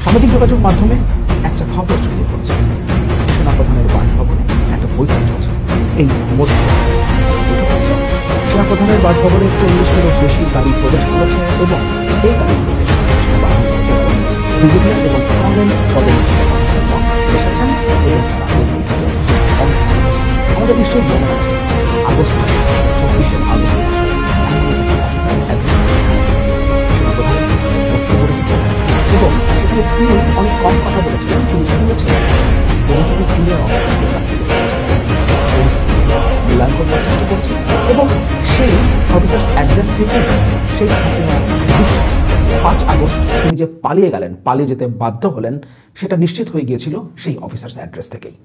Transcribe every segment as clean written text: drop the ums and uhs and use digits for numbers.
সামাজিক যোগাযোগ মাধ্যমে একটা খবর ছড়িয়ে পড়ছে, সেনাপ্রধানের বাসভবনে একটা বৈঠক চলছে। এই মধ্যে বৈঠক হচ্ছে, সেনাপ্রধানের বাসভবনে 40-টিরও বেশি গাড়ি প্রবেশ করেছে এবং এই গাড়িগুলোতে সেনাবাহিনীর জেনারেল, ব্রিগেডিয়ার এবং কর্নেল পদের অফিসাররা এসেছেন এবং তারা এই বৈঠকে অংশ নিয়েছেন। আমাদের নিশ্চয়ই মনে আছে আগস্ট 24 আগস্ট অফিসার্স অ্যাড্রেস সেনাপ্রধান বক্তব্য রেখেছেন এবং সেখানে তিনি অনেক কম কথা বলেছিলেন। তিনি শুনেছিলেন জুনিয়র অফিসারদের কাছ থেকে শুনেছেন, পরিস্থিতি মূল্যায়ন করবার চেষ্টা করছেন এবং সেই অফিসার্স অ্যাড্রেস থেকে শেখ হাসিনা 5 আগস্ট তিনি যে পালিয়ে যেতে বাধ্য হলেন সেটা নিশ্চিত হয়ে গিয়েছিল সেই অফিসার্স অ্যাড্রেস থেকেই।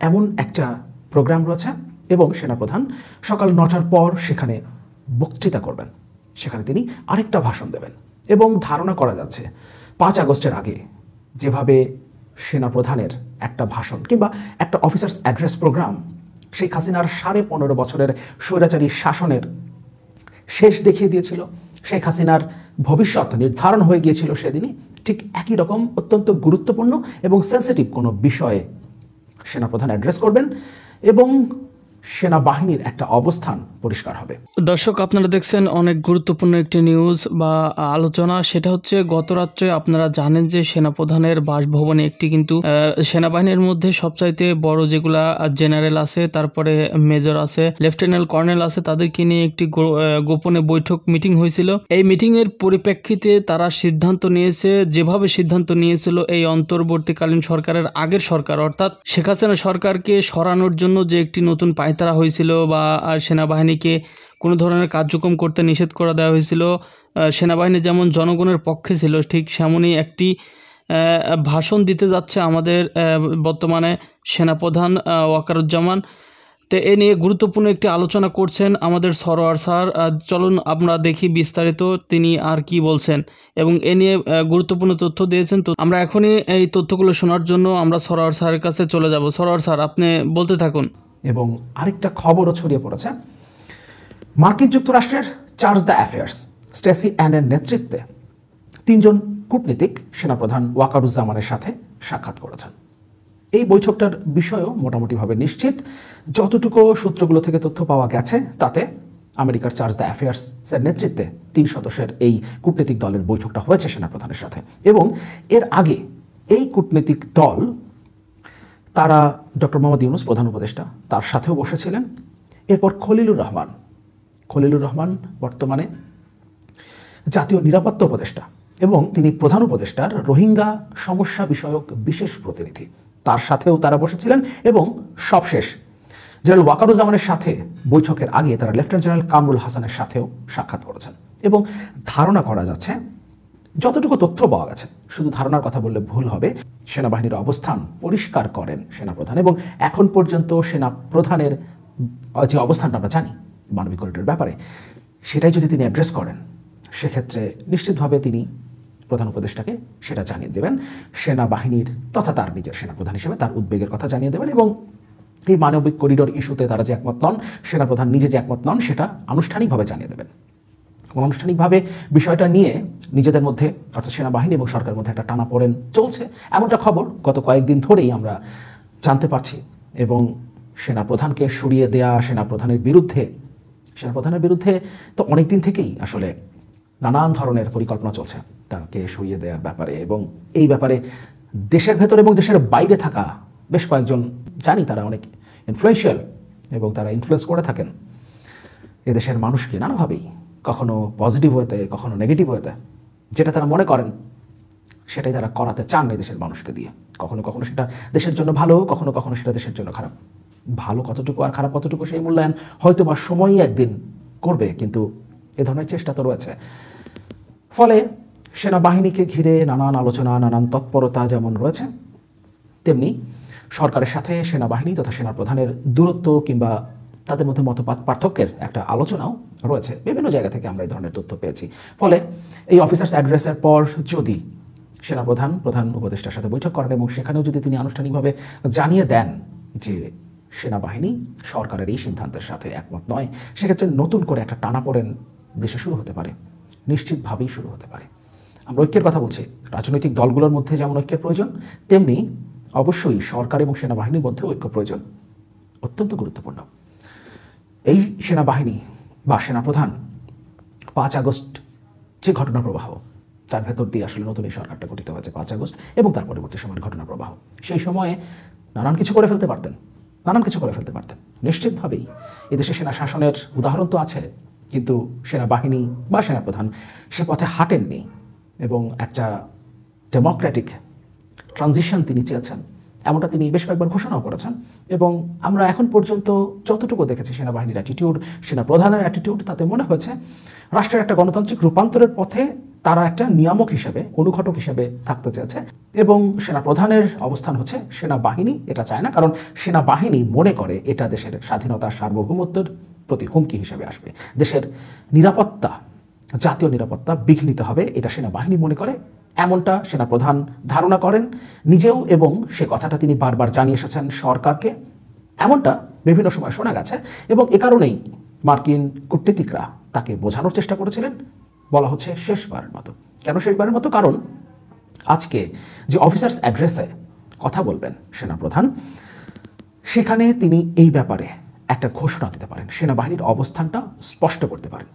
এমন একটা প্রোগ্রাম রয়েছে এবং সেনাপ্রধান সকাল 9টার পর সেখানে বক্তৃতা করবেন, সেখানে তিনি আরেকটা ভাষণ দেবেন এবং ধারণা করা যাচ্ছে 5 আগস্টের আগে যেভাবে সেনাপ্রধানের একটা ভাষণ কিংবা একটা অফিসার্স অ্যাড্রেস প্রোগ্রাম শেখ হাসিনার 15.5 বছরের স্বৈরাচারী শাসনের শেষ দেখিয়ে দিয়েছিল, শেখ হাসিনার ভবিষ্যৎ নির্ধারণ হয়ে গিয়েছিল সেদিনই, ঠিক একই রকম অত্যন্ত গুরুত্বপূর্ণ এবং সেন্সিটিভ কোনো বিষয়ে সেনাপ্রধান অ্যাড্রেস করবেন এবং সেনাবাহিনীর একটা অবস্থান পরিষ্কার হবে। দর্শক, আপনারা দেখছেন অনেক গুরুত্বপূর্ণ একটি নিউজ বা আলোচনা। সেটা হচ্ছে গত রাত্রে আপনারা জানেন যে সেনাপ্রধানের বাসভবনে একটি কিন্তু সেনাবাহিনীর মধ্যে সবচাইতে বড় যেগুলা জেনারেল আছে, তারপরে মেজর আছে, লেফটেন্যান্ট কর্নেল আছে, তাদেরকে নিয়ে একটি গোপনে বৈঠক মিটিং হয়েছিল। এই মিটিং এর পরিপ্রেক্ষিতে তারা সিদ্ধান্ত নিয়েছে, যেভাবে সিদ্ধান্ত নিয়েছিল এই অন্তর্বর্তীকালীন সরকারের আগের সরকার অর্থাৎ শেখ হাসিনা সরকারকে সরানোর জন্য যে একটি নতুন পায়তারা হয়েছিল বা সেনাবাহিনীকে কোনো ধরনের কার্যক্রম করতে নিষেধ করে দেওয়া হয়েছিল, সেনাবাহিনী যেমন জনগণের পক্ষে ছিল ঠিক সেমনই একটি ভাষণ দিতে যাচ্ছে আমাদের বর্তমানে সেনাপ্রধান ওয়াকারুজ্জামান। তো এ নিয়ে গুরুত্বপূর্ণ একটি আলোচনা করছেন আমাদের সরোয়ার স্যার। চলুন আমরা দেখি বিস্তারিত তিনি আর কি বলছেন এবং এ নিয়ে গুরুত্বপূর্ণ তথ্য দিয়েছেন। তো আমরা এখনই এই তথ্যগুলো শোনার জন্য আমরা সরোয়ার স্যারের কাছে চলে যাব। সরোয়ার স্যার, আপনি বলতে থাকুন। এবং আরেকটা খবরও ছড়িয়ে পড়েছে, মার্কিন যুক্তরাষ্ট্রের চার্জ দ্য অ্যাফেয়ার্স স্টেসি অ্যান্ডের নেতৃত্বে 3 জন কূটনীতিক সেনাপ্রধান ওয়াকারুজ্জামানের সাথে সাক্ষাৎ করেছেন। এই বৈঠকটার বিষয়ও মোটামুটিভাবে নিশ্চিত। যতটুকু সূত্রগুলো থেকে তথ্য পাওয়া গেছে তাতে আমেরিকার চার্জ দ্য অ্যাফেয়ার্সের নেতৃত্বে 3 সদস্যের এই কূটনীতিক দলের বৈঠকটা হয়েছে সেনাপ্রধানের সাথে এবং এর আগে এই কূটনীতিক দল তারা ডক্টর মোহাম্মদ ইউনূস প্রধান উপদেষ্টা তার সাথেও বসেছিলেন। এরপর খলিলুর রহমান বর্তমানে জাতীয় নিরাপত্তা উপদেষ্টা এবং তিনি প্রধান উপদেষ্টার রোহিঙ্গা সমস্যা বিষয়ক বিশেষ প্রতিনিধি, তার সাথেও তারা বসেছিলেন এবং সবশেষ জেনারেল ওয়াকারুজ্জামানের সাথে বৈঠকের আগে তারা লেফটেন্যান্ট জেনারেল কামরুল হাসানের সাথেও সাক্ষাৎ করেছেন এবং ধারণা করা যাচ্ছে, যতটুকু তথ্য পাওয়া গেছে, শুধু ধারণার কথা বললে ভুল হবে, সেনাবাহিনীর অবস্থান পরিষ্কার করেন সেনাপ্রধান এবং এখন পর্যন্ত সেনাপ্রধানের যে অবস্থানটা আমরা জানি মানবিক করিডোরের ব্যাপারে, সেটাই যদি তিনি অ্যাড্রেস করেন সেক্ষেত্রে নিশ্চিতভাবে তিনি প্রধান উপদেষ্টাকে সেটা জানিয়ে দেবেন, সেনাবাহিনীর তথা তার নিজের সেনাপ্রধান হিসেবে তার উদ্বেগের কথা জানিয়ে দেবেন এবং এই মানবিক করিডোর ইস্যুতে তারা যে একমত নন, সেনাপ্রধান নিজে যে একমত নন, সেটা আনুষ্ঠানিকভাবে জানিয়ে দেবেন। আনুষ্ঠানিকভাবে বিষয়টা নিয়ে নিজেদের মধ্যে অর্থাৎ সেনাবাহিনী এবং সরকারের মধ্যে একটা টানাপোড়েন চলছে, এমনটা খবর গত কয়েকদিন ধরেই আমরা জানতে পারছি এবং সেনাপ্রধানকে সরিয়ে দেয়া, সেনাপ্রধানের বিরুদ্ধে তো অনেক দিন থেকেই আসলে নানান ধরনের পরিকল্পনা চলছে তাকে সরিয়ে দেওয়ার ব্যাপারে এবং এই ব্যাপারে দেশের ভেতর এবং দেশের বাইরে থাকা বেশ কয়েকজন জানি তারা অনেক ইনফ্লুয়েন্সিয়াল এবং তারা ইনফ্লুয়েন্স করে থাকেন এদেশের মানুষকে নানাভাবেই, কখনো পজিটিভ ওয়েতে কখনো নেগেটিভ ওয়েতে, যেটা তারা মনে করেন সেটাই তারা করাতে চান এই দেশের মানুষকে দিয়ে। কখনো কখনো সেটা দেশের জন্য ভালো, কখনো কখনো সেটা দেশের জন্য খারাপ। ভালো কতটুকু আর খারাপ কতটুকু সেই মূল্যায়ন হয়তো বা সময়ই একদিন করবে, কিন্তু এ ধরনের চেষ্টা তো রয়েছে। ফলে সেনাবাহিনীকে ঘিরে নানান আলোচনা, নানান তৎপরতা যেমন রয়েছে, তেমনি সরকারের সাথে সেনাবাহিনী তথা সেনাপ্রধানের দূরত্ব কিংবা তাদের মধ্যে মতপাত পার্থক্যের একটা আলোচনাও রয়েছে। বিভিন্ন জায়গা থেকে আমরা এই ধরনের তথ্য পেয়েছি। ফলে এই অফিসার্স অ্যাড্রেসের পর যদি সেনাপ্রধান প্রধান উপদেষ্টার সাথে বৈঠক করেন এবং সেখানেও যদি তিনি আনুষ্ঠানিকভাবে জানিয়ে দেন যে সেনাবাহিনী সরকারের এই সিদ্ধান্তের সাথে একমত নয়, সেক্ষেত্রে নতুন করে একটা টানাপোড়েন দেশে শুরু হতে পারে, নিশ্চিতভাবেই শুরু হতে পারে। আমরা ঐক্যের কথা বলছি, রাজনৈতিক দলগুলোর মধ্যে যেমন ঐক্যের প্রয়োজন, তেমনি অবশ্যই সরকার এবং সেনাবাহিনীর মধ্যে ঐক্য প্রয়োজন, অত্যন্ত গুরুত্বপূর্ণ। এই সেনাবাহিনী বা সেনাপ্রধান 5 আগস্ট যে ঘটনা প্রবাহ, তার ভেতর দিয়ে আসলে নতুন এই সরকারটা গঠিত হয়েছে 5 আগস্ট এবং তার পরবর্তী সময়ের ঘটনা প্রবাহ। সেই সময়ে নানান কিছু করে ফেলতে পারতেন। নিশ্চিতভাবেই এদেশে সেনা শাসনের উদাহরণ তো আছে, কিন্তু সেনাবাহিনী বা সেনাপ্রধান সে পথে হাঁটেননি এবং একটা ডেমোক্রেটিক ট্রানজিশন তিনি চেয়েছেন, এমনটা তিনি বেশ কয়েকবার ঘোষণাও করেছেন। এবং আমরা এখন পর্যন্ত যতটুকু দেখেছি সেনাবাহিনীর অ্যাটিটিউড, সেনাপ্রধানের অ্যাটিটিউড, তাতে মনে হয়েছে রাষ্ট্রের একটা গণতান্ত্রিক রূপান্তরের পথে তারা একটা নিয়ামক হিসেবে, অনুঘটক হিসেবে থাকতে চেয়েছে। এবং সেনাপ্রধানের অবস্থান হচ্ছে সেনাবাহিনী এটা চায় না, কারণ সেনাবাহিনী মনে করে এটা দেশের স্বাধীনতা, সার্বভৌমত্বের প্রতি হুমকি হিসেবে আসবে। দেশের নিরাপত্তা, জাতীয় নিরাপত্তা বিঘ্নিত হবে, এটা সেনাবাহিনী মনে করে। এমনটা সেনাপ্রধান ধারণা করেন নিজেও, এবং সে কথাটা তিনি বারবার জানিয়ে এসেছেন সরকারকে। এমনটা বিভিন্ন সময় শোনা গেছে এবং এ কারণেই মার্কিন কূটনীতিকরা তাকে বোঝানোর চেষ্টা করেছিলেন, বলা হচ্ছে শেষবারের মতো। কেন শেষবারের মতো? কারণ আজকে যে অফিসার্স অ্যাড্রেসে কথা বলবেন সেনাপ্রধান, সেখানে তিনি এই ব্যাপারে একটা ঘোষণা দিতে পারেন, সেনাবাহিনীর অবস্থানটা স্পষ্ট করতে পারেন।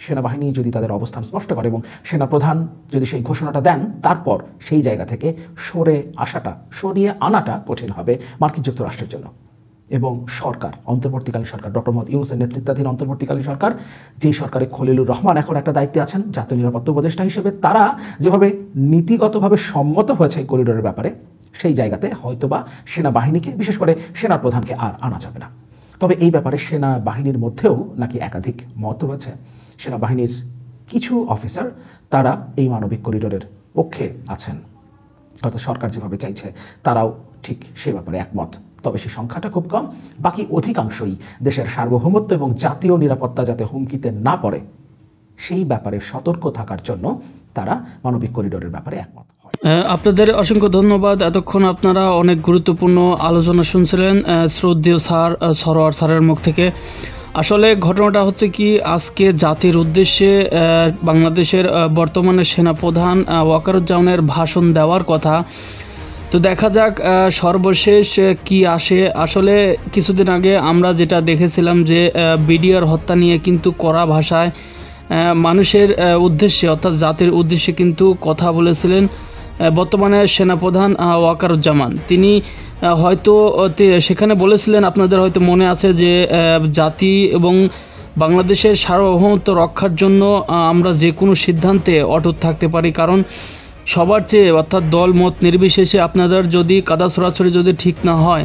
সেনাবাহিনী যদি তাদের অবস্থান স্পষ্ট করে এবং সেনাপ্রধান যদি সেই ঘোষণাটা দেন, তারপর সেই জায়গা থেকে সরিয়ে আনাটা কঠিন হবে মার্কিন যুক্তরাষ্ট্রের জন্য। এবং সরকার, অন্তর্বর্তীকালীন সরকার, ডক্টর মোহাম্মদ ইউনূসের নেতৃত্বাধীন অন্তর্বর্তীকালীন সরকার, যেই সরকারে খলিলুর রহমান এখন একটা দায়িত্বে আছেন জাতীয় নিরাপত্তা উপদেষ্টা হিসেবে, তারা যেভাবে নীতিগতভাবে সম্মত হয়েছে এই করিডোরের ব্যাপারে, সেই জায়গাতে হয়তোবা সেনাবাহিনীকে, বিশেষ করে সেনাপ্রধানকে আর আনা যাবে না। তবে এই ব্যাপারে সেনাবাহিনীর মধ্যেও নাকি একাধিক মত রয়েছে। সেনাবাহিনীর কিছু অফিসার তারা এই মানবিক করিডোরের পক্ষে আছেন, হয়তো সরকার যেভাবে চাইছে তারাও ঠিক সে ব্যাপারে একমত। তবে সেই সংখ্যাটা খুব কম। বাকি অধিকাংশই দেশের সার্বভৌমত্ব এবং জাতীয় নিরাপত্তা যাতে হুমকিতে না পড়ে, সেই ব্যাপারে সতর্ক থাকার জন্য তারা মানবিক করিডোরের ব্যাপারে একমত হয়। আপনাদের অসংখ্য ধন্যবাদ। এতক্ষণ আপনারা অনেক গুরুত্বপূর্ণ আলোচনা শুনছিলেন শ্রদ্ধেয় স্যার সরোয়ার স্যারের মুখ থেকে। আসলে ঘটনাটা হচ্ছে কি, আজকে জাতির উদ্দেশ্যে বাংলাদেশের বর্তমানে সেনাপ্রধান ওয়াকারুজ্জামানের ভাষণ দেওয়ার কথা। তো দেখা যাক সর্বশেষ কি আসে। আসলে কিছুদিন আগে আমরা যেটা দেখেছিলাম যে বিডিআর হত্যা নিয়ে কিন্তু কড়া ভাষায় মানুষের উদ্দেশ্যে, অর্থাৎ জাতির উদ্দেশ্যে কিন্তু কথা বলেছিলেন বর্তমানে সেনাপ্রধান ওয়াকারুজ্জামান। তিনি হয়তো সেখানে বলেছিলেন, আপনাদের হয়তো মনে আছে যে জাতি এবং বাংলাদেশের সার্বভৌমত্ব রক্ষার জন্য আমরা যে কোনো সিদ্ধান্তে অটুট থাকতে পারি, কারণ সবার চেয়ে, অর্থাৎ দল মত নির্বিশেষে আপনাদের যদি কাদা ছড়াছড়ি যদি ঠিক না হয়,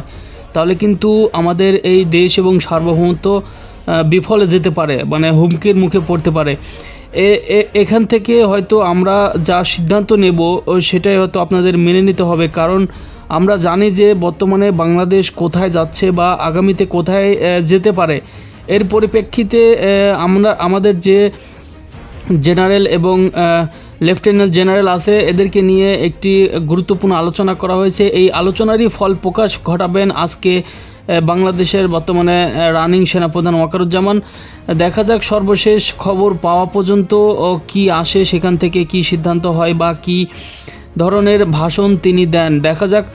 তাহলে কিন্তু আমাদের এই দেশ এবং সার্বভৌমত্ব বিফলে যেতে পারে, মানে হুমকির মুখে পড়তে পারে। এখান থেকে হয়তো আমরা যা সিদ্ধান্ত নেব সেটাই হয়তো আপনাদের মেনে নিতে হবে, কারণ আমরা জানি যে বর্তমানে বাংলাদেশ কোথায় যাচ্ছে বা আগামীতে কোথায় যেতে পারে। এর পরিপ্রেক্ষিতে আমাদের যে জেনারেল এবং লেফটেন্যান্ট জেনারেল আছে, এদেরকে নিয়ে একটি গুরুত্বপূর্ণ আলোচনা করা হয়েছে। এই আলোচনারই ফল প্রকাশ ঘটাবেন আজকে বাংলাদেশের বর্তমানে রানিং সেনাপ্রধান ওয়াকারুজ্জামান। দেখা যাক সর্বশেষ খবর পাওয়া পর্যন্ত কি আসে, সেখান থেকে কি সিদ্ধান্ত হয় বা কি ধরনের ভাষণ তিনি দেন, দেখা যাক।